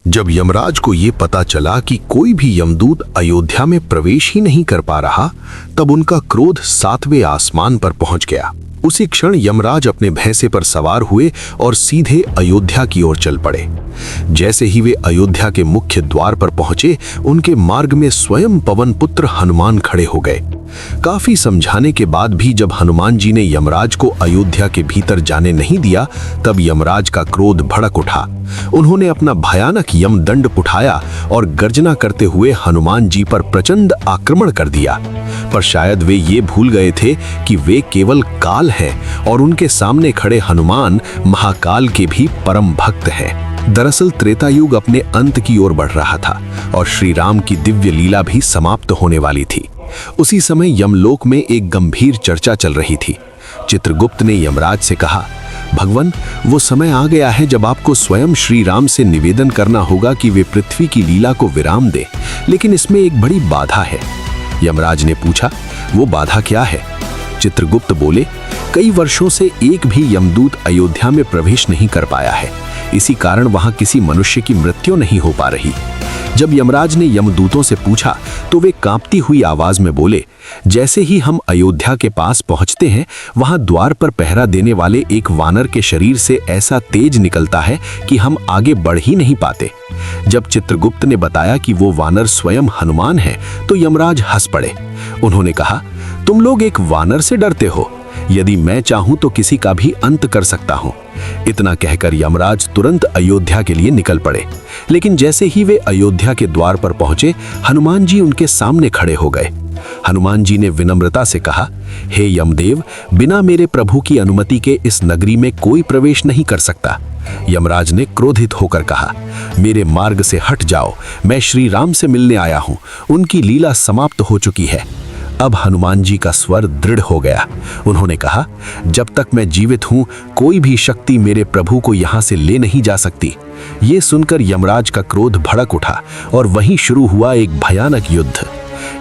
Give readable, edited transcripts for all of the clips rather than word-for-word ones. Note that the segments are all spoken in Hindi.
जब यमराज को ये पता चला कि कोई भी यमदूत अयोध्या में प्रवेश ही नहीं कर पा रहा, तब उनका क्रोध 7वें आसमान पर पहुंच गया। उसी क्षण यमराज अपने भैंसे पर सवार हुए और सीधे अयोध्या की ओर चल पड़े। जैसे ही वे अयोध्या के मुख्य द्वार पर पहुंचे, उनके मार्ग में स्वयं पवन पुत्र हनुमान खड़े हो गए। काफी समझाने के बाद भी जब हनुमान जी ने यमराज को अयोध्या के भीतर जाने नहीं दिया, तब यमराज का क्रोध भड़क उठा। उन्होंने अपना भयानक यमदंड उठाया और गर्जना करते हुए हनुमान जी पर प्रचंड आक्रमण कर दिया। पर शायद वे ये भूल गए थे कि वे केवल काल हैं और उनके सामने खड़े हनुमान महाकाल के भी परम भक्त हैं। दरअसल त्रेता युग अपने अंत की ओर बढ़ रहा था और श्री राम की दिव्य लीला भी समाप्त होने वाली थी। उसी समय यमलोक में एक गंभीर चर्चा चल रही थी। चित्रगुप्त ने यमराज से कहा, भगवान, वो समय आ गया है जब आपको स्वयं श्री राम से निवेदन करना होगा कि वे पृथ्वी की लीला को विराम दें, लेकिन इसमें एक बड़ी बाधा है। यमराज ने पूछा, वो बाधा क्या है? चित्रगुप्त बोले, कई वर्षों से एक भी यमदूत अयोध्या में प्रवेश नहीं कर पाया है। इसी कारण वहां किसी मनुष्य की मृत्यु नहीं हो पा रही। जब यमराज ने यमदूतों से पूछा तो वे कांपती हुई आवाज में बोले, जैसे ही हम अयोध्या के पास पहुंचते हैं, वहां द्वार पर पहरा देने वाले एक वानर के शरीर से ऐसा तेज निकलता है कि हम आगे बढ़ ही नहीं पाते। जब चित्रगुप्त ने बताया कि वो वानर स्वयं हनुमान है, तो यमराज हंस पड़े। उन्होंने कहा, तुम लोग एक वानर से डरते हो? यदि मैं चाहूं तो किसी का भी अंत कर सकता हूं। इतना कहकर यमराज तुरंत अयोध्या के लिए निकल पड़े। लेकिन जैसे ही वे अयोध्या के द्वार पर पहुंचे, हनुमान जी उनके सामने खड़े हो गए। हनुमान जी ने विनम्रता से कहा, हे यमदेव, बिना मेरे प्रभु की अनुमति के इस नगरी में कोई प्रवेश नहीं कर सकता। यमराज ने क्रोधित होकर कहा, मेरे मार्ग से हट जाओ, मैं श्री राम से मिलने आया हूं, उनकी लीला समाप्त हो चुकी है। अब हनुमान जी का स्वर दृढ़ हो गया। उन्होंने कहा, जब तक मैं जीवित हूं, कोई भी शक्ति मेरे प्रभु को यहां से ले नहीं जा सकती। ये सुनकर यमराज का क्रोध भड़क उठा और वहीं शुरू हुआ एक भयानक युद्ध।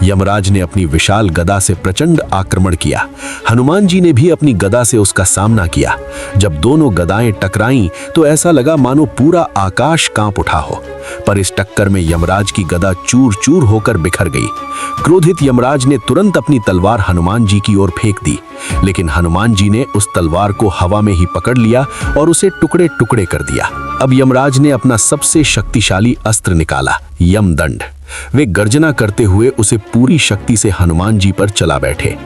यमराज ने अपनी विशाल गदा से प्रचंड आक्रमण किया। हनुमान जी ने भी अपनी गदा से उसका सामना किया। जब दोनों गदाएं टकराईं तो ऐसा लगा मानो पूरा आकाश कांप उठा हो। पर इस टक्कर में यमराज की गदा चूर चूर होकर बिखर गई। क्रोधित यमराज ने तुरंत अपनी तलवार हनुमान जी की ओर फेंक दी, लेकिन हनुमान जी ने उस तलवार को हवा में ही पकड़ लिया और उसे टुकड़े टुकड़े कर दिया। अब यमराज ने अपना सबसे शक्तिशाली अस्त्र निकाला, यमदंड। वे गर्जना करते हुए उसे पूरी शक्ति से हनुमान जी पर चला बैठे।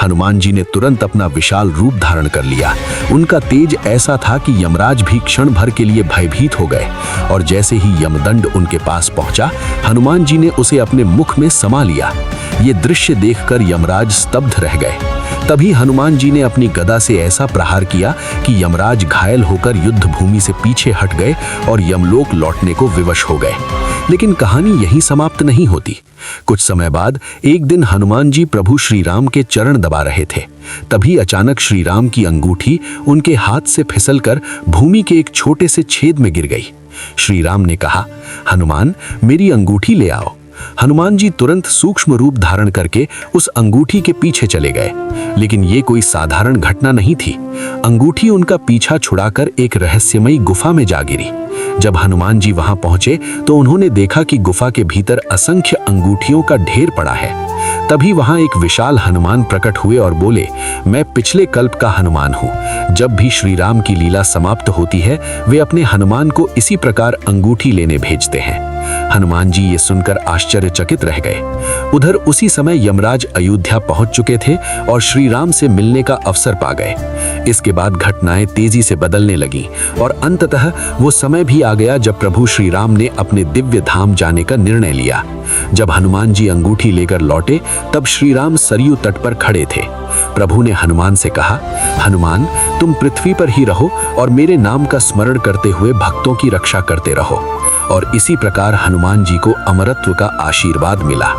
हनुमान जी ने तुरंत अपना विशाल रूप धारण कर लिया। उनका तेज ऐसा था कि यमराज भी क्षण भर के लिए भयभीत हो गए और जैसे ही यमदंड उनके पास पहुंचा, हनुमान जी ने उसे अपने मुख में समा लिया। ये दृश्य देखकर यमराज स्तब्ध रह गए। तभी हनुमान जी ने अपनी गदा से ऐसा प्रहार किया कि यमराज घायल होकर युद्ध भूमि से पीछे हट गए और यमलोक लौटने को विवश हो गए। लेकिन कहानी यहीं समाप्त नहीं होती। कुछ समय बाद एक दिन हनुमान जी प्रभु श्री राम के चरण दबा रहे थे। तभी अचानक श्री राम की अंगूठी उनके हाथ से फिसलकर भूमि के एक छोटे से छेद में गिर गई। श्री राम ने कहा, हनुमान, मेरी अंगूठी ले आओ। हनुमान जी तुरंत सूक्ष्म रूप धारण करके उस अंगूठी के पीछे चले गए। लेकिन ये कोई साधारण घटना नहीं थी। अंगूठी उनका पीछा छुड़ाकर एक रहस्यमयी गुफा में जा गिरी। जब हनुमान जी वहां पहुंचे तो उन्होंने देखा कि गुफा के भीतर असंख्य अंगूठियों का ढेर पड़ा है। तभी वहां एक विशाल हनुमान प्रकट हुए और बोले, मैं पिछले कल्प का हनुमान हूं। जब भी श्री राम की लीला समाप्त होती है, वे अपने हनुमान को इसी प्रकार अंगूठी लेने भेजते हैं। हनुमान जी ये सुनकर आश्चर्यचकित रह गए। उधर उसी समय यमराज अयोध्या पहुंच चुके थे और श्री राम से मिलने का अवसर पा गए। इसके बाद घटनाएं तेजी से बदलने लगीं और अंततः वो समय भी आ गया जब प्रभु श्री राम ने अपने दिव्य धाम जाने का निर्णय लिया। जब हनुमान जी अंगूठी लेकर लौटे, तब श्री राम सरयू तट पर खड़े थे। प्रभु ने हनुमान से कहा, हनुमान, तुम पृथ्वी पर ही रहो और मेरे नाम का स्मरण करते हुए भक्तों की रक्षा करते रहो। और इसी प्रकार हनुमान जी को अमरत्व का आशीर्वाद मिला।